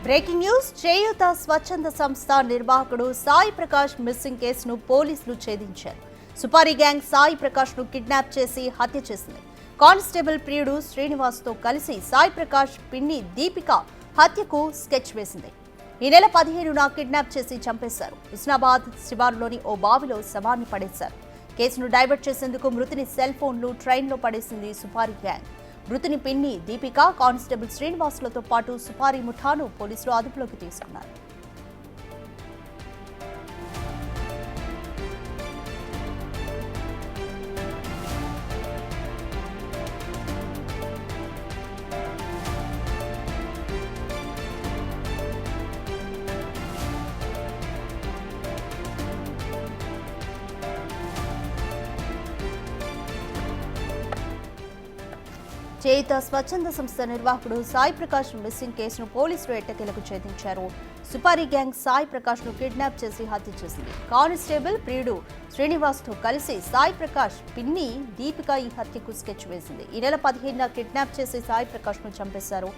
Breaking news చేయూత స్వచ్ఛంద సంస్థ నిర్వాహకుడు సాయి ప్రకాష్ మిస్సింగ్ కేసును పోలీసులు ఛేదించారు. సుపారీ గ్యాంగ్ సాయి ప్రకాష్ ను కిడ్నాప్ చేసి హత్య చేసింది. కానిస్టేబుల్ ప్రియుడు శ్రీనివాస్ తో కలిసి సాయి ప్రకాష్ పిన్ని దీపిక హత్యకు స్కెచ్ వేసింది. ఈ నెల 15న కిడ్నాప్ చేసి చంపేశారు. హుస్నాబాద్ శివారులోని ఓ బావిలో శవాన్ని పడేశారు. కేసును డైవర్ట్ చేసేందుకు మృతుని సెల్ ఫోన్లు ట్రైన్లో పడేసింది సుపారీ గ్యాంగ్. మృతుని పిన్ని దీపిక, కానిస్టేబుల్ శ్రీనివాసులతో పాటు సుపారీ ముఠాను పోలీసులు అదుపులోకి తీసుకున్నారు. చేయూత స్వచ్ఛంద సంస్థ నిర్వాహకుడు సాయి ప్రకాష్ మిస్సింగ్ కేసును పోలీసులు ఎట్టకేలకు ఛేదించారు. సుపారీ గ్యాంగ్ సాయి ప్రకాష్ ను కిడ్నాప్ చేసి హత్య చేసింది. కానిస్టేబుల్ ప్రియుడు శ్రీనివాస్ తో కలిసి సాయి ప్రకాష్ పిన్ని దీపిక ఈ హత్యకు స్కెచ్ వేసింది. ఈ నెల 15న కిడ్నాప్ చేసి సాయి ప్రకాష్ ను చంపేశారు.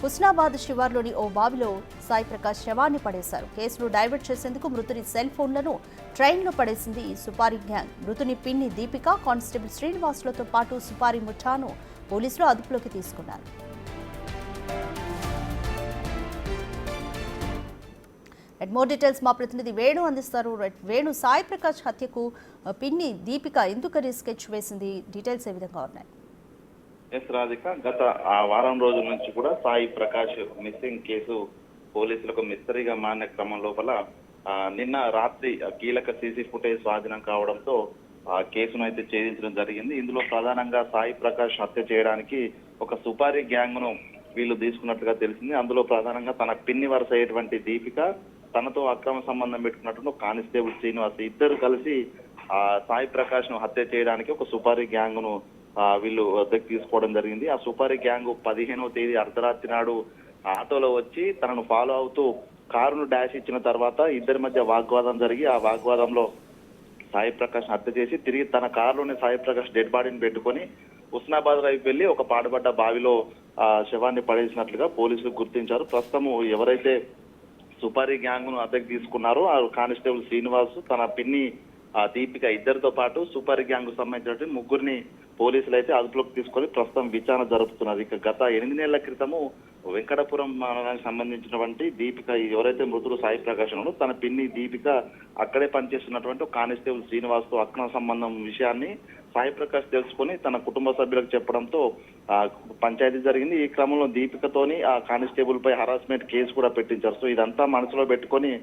హుస్నాబాద్ శివార్లోని ఓ బావిలో సాయి ప్రకాష్ శవాన్ని పడేశారు. కేసును డైవర్ట్ చేసేందుకు మృతుని సెల్ ఫోన్లను ట్రైన్లో పడేసింది సుపారీ గ్యాంగ్. మృతుని పిన్ని దీపిక, కానిస్టేబుల్ శ్రీనివాసులతో పాటు సుపారీ ముఠాను పోలీసులు అదుపులోకి తీసుకున్నారు. మోర్ డీటెయిల్స్ మా ప్రతినిధి వేణు అందిస్తారు. వేణు, సాయి ప్రకాష్ హత్యకు పిన్ని దీపిక ఎందుకని స్కెచ్ వేసింది? డీటెయిల్స్ ఏ విధంగా ఉన్నాయి? ఎస్ రాధిక, గత వారం రోజుల నుంచి కూడా సాయి ప్రకాష్ మిస్సింగ్ కేసు పోలీసులకు మిస్టరీగా మారిన క్రమం లోపల నిన్న రాత్రి కీలక సీసీ ఫుటేజ్ స్వాధీనం కావడంతో ఆ కేసును అయితే ఛేదించడం జరిగింది. ఇందులో ప్రధానంగా సాయి ప్రకాష్ హత్య చేయడానికి ఒక సుపారీ గ్యాంగ్ ను వీళ్ళు తీసుకున్నట్టుగా తెలిసింది. అందులో ప్రధానంగా తన పిన్ని వరుస అయ్యేటువంటి దీపిక, తనతో అక్రమ సంబంధం పెట్టుకున్నట్టు కానిస్టేబుల్ శ్రీనివాస్ ఇద్దరు కలిసి సాయి ప్రకాష్ ను హత్య చేయడానికి ఒక సుపారీ గ్యాంగ్ ను వీళ్ళు వద్దకు తీసుకోవడం జరిగింది. ఆ సుపారీ గ్యాంగ్ 15వ తేదీ అర్ధరాత్రి నాడు ఆటోలో వచ్చి తనను ఫాలో అవుతూ కారును డాష్ ఇచ్చిన తర్వాత ఇద్దరి మధ్య వాగ్వాదం జరిగి ఆ వాగ్వాదంలో సాయి ప్రకాష్ హత్య చేసి తిరిగి తన కారులోనే సాయి ప్రకాష్ డెడ్ బాడీని పెట్టుకొని హుస్నాబాద్ వైపు వెళ్లి ఒక పాడుబడ్డ బావిలో శవాన్ని పడేసినట్లుగా పోలీసులు గుర్తించారు. ప్రస్తుతం ఎవరైతే సుపారీ గ్యాంగ్ ను అద్దెకు తీసుకున్నారో ఆ కానిస్టేబుల్ శ్రీనివాస్, తన పిన్ని దీపిక ఇద్దరితో పాటు సుపారీ గ్యాంగ్ కు సంబంధించినటువంటి ముగ్గురిని పోలీసులు అయితే అదుపులోకి తీసుకొని ప్రస్తుతం విచారణ జరుపుతున్నారు. ఇక గత 8 నెలల క్రితము వెంకటపురం మండలానికి సంబంధించినటువంటి దీపిక, ఎవరైతే మృతుడు సాయి ప్రకాష్ ఉన్నాడో తన పిన్ని దీపిక అక్కడే పనిచేస్తున్నటువంటి కానిస్టేబుల్ శ్రీనివాస్ తో అక్రమ సంబంధం విషయాన్ని సాయి ప్రకాష్ తెలుసుకొని తన కుటుంబ సభ్యులకు చెప్పడంతో పంచాయతీ జరిగింది. ఈ క్రమంలో దీపికతోని ఆ కానిస్టేబుల్ పై హరాస్మెంట్ కేసు కూడా పెట్టించారు. సో ఇదంతా మనసులో పెట్టుకొని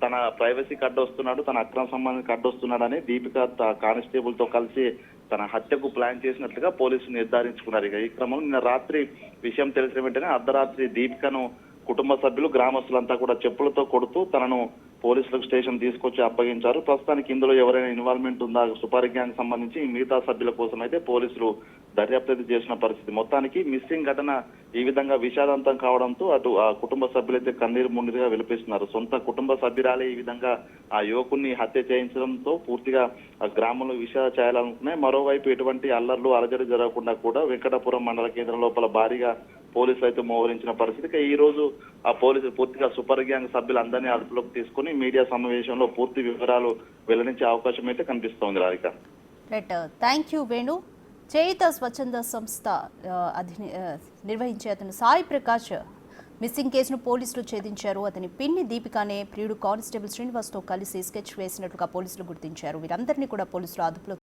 తన ప్రైవసీకి అడ్డొస్తున్నాడు, తన అక్రమ సంబంధానికి అడ్డొస్తున్నాడని దీపిక కానిస్టేబుల్ తో కలిసి తన హత్యకు ప్లాన్ చేసినట్లుగా పోలీసులు నిర్ధారించుకున్నారు. ఇక ఈ క్రమంలో నిన్న రాత్రి విషయం తెలిసిన వెంటనే అర్ధరాత్రి దీపికను కుటుంబ సభ్యులు, గ్రామస్తులంతా కూడా చెప్పులతో కొడుతూ తనను పోలీసులకు స్టేషన్ తీసుకొచ్చి అప్పగించారు. ప్రస్తుతానికి ఇందులో ఎవరైనా ఇన్వాల్వ్మెంట్ ఉందా సుపారీ గ్యాంగ్ సంబంధించి మిగతా సభ్యుల కోసం అయితే పోలీసులు దర్యాప్తు చేసిన పరిస్థితి. మొత్తానికి మిస్సింగ్ ఘటన ఈ విధంగా విషాదంతం కావడంతో అటు ఆ కుటుంబ సభ్యులైతే కన్నీరు మున్నీరుగా విలపిస్తున్నారు. సొంత కుటుంబ సభ్యురాలే ఈ విధంగా ఆ యువకుడిని హత్య చేయించడంతో పూర్తిగా ఆ గ్రామంలో విషాద చేయాలనుకున్నాయి. మరోవైపు ఎటువంటి అల్లర్లు అలజడి జరగకుండా కూడా వెంకటపురం మండల కేంద్రం లోపల భారీగా పోలీసులు అయితే మోహరించిన పరిస్థితి. ఈ రోజు ఆ పోలీసులు పూర్తిగా సూపర్ గ్యాంగ్ సభ్యులందరినీ అదుపులోకి తీసుకుని మీడియా సమావేశంలో పూర్తి వివరాలు వెల్లడించే అవకాశం అయితే కనిపిస్తోంది. Radhika, thank you Venu. చేయూత స్వచ్ఛంద సంస్థ నిర్వహించే అతను సాయి ప్రకాష్ మిస్సింగ్ కేసును పోలీసులు ఛేదించారు. అతని పిన్ని దీపికానే ప్రియుడు కానిస్టేబుల్ శ్రీనివాస్ తో కలిసి స్కెచ్ వేసినట్లుగా పోలీసులు గుర్తించారు. వీరందరినీ కూడా పోలీసులు అదుపులో